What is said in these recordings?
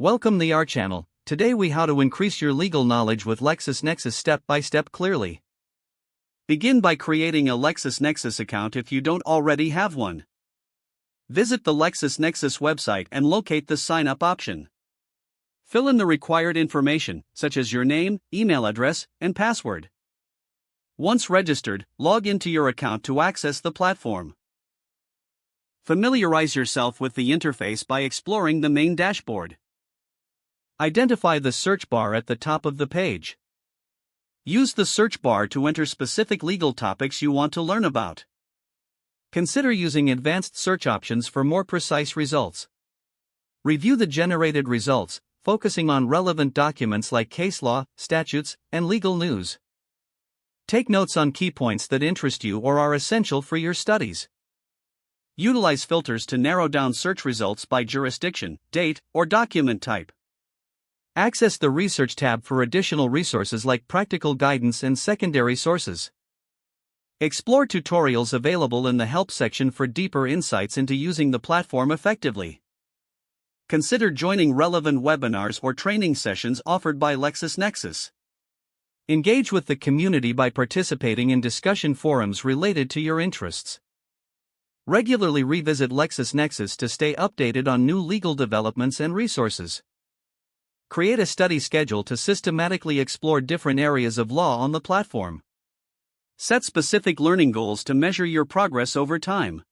Welcome to our channel. Today we how to increase your legal knowledge with LexisNexis step by step clearly. Begin by creating a LexisNexis account if you don't already have one. Visit the LexisNexis website and locate the sign up option. Fill in the required information, such as your name, email address, and password. Once registered, log into your account to access the platform. Familiarize yourself with the interface by exploring the main dashboard. Identify the search bar at the top of the page. Use the search bar to enter specific legal topics you want to learn about. Consider using advanced search options for more precise results. Review the generated results, focusing on relevant documents like case law, statutes, and legal news. Take notes on key points that interest you or are essential for your studies. Utilize filters to narrow down search results by jurisdiction, date, or document type. Access the Research tab for additional resources like practical guidance and secondary sources. Explore tutorials available in the Help section for deeper insights into using the platform effectively. Consider joining relevant webinars or training sessions offered by LexisNexis. Engage with the community by participating in discussion forums related to your interests. Regularly revisit LexisNexis to stay updated on new legal developments and resources. Create a study schedule to systematically explore different areas of law on the platform. Set specific learning goals to measure your progress over time.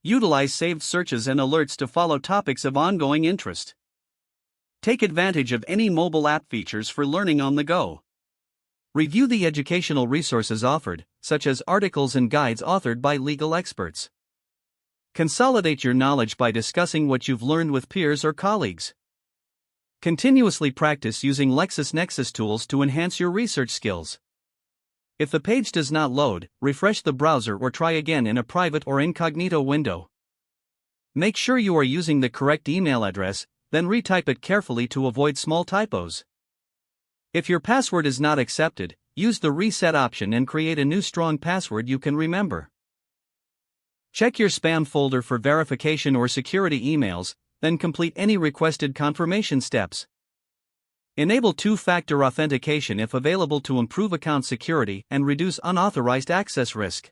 Utilize saved searches and alerts to follow topics of ongoing interest. Take advantage of any mobile app features for learning on the go. Review the educational resources offered, such as articles and guides authored by legal experts. Consolidate your knowledge by discussing what you've learned with peers or colleagues. Continuously practice using LexisNexis tools to enhance your research skills. If the page does not load, refresh the browser or try again in a private or incognito window. Make sure you are using the correct email address, then retype it carefully to avoid small typos. If your password is not accepted, use the reset option and create a new strong password you can remember. Check your spam folder for verification or security emails, then complete any requested confirmation steps. Enable two-factor authentication if available to improve account security and reduce unauthorized access risk.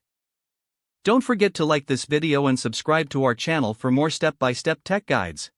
Don't forget to like this video and subscribe to our channel for more step-by-step tech guides.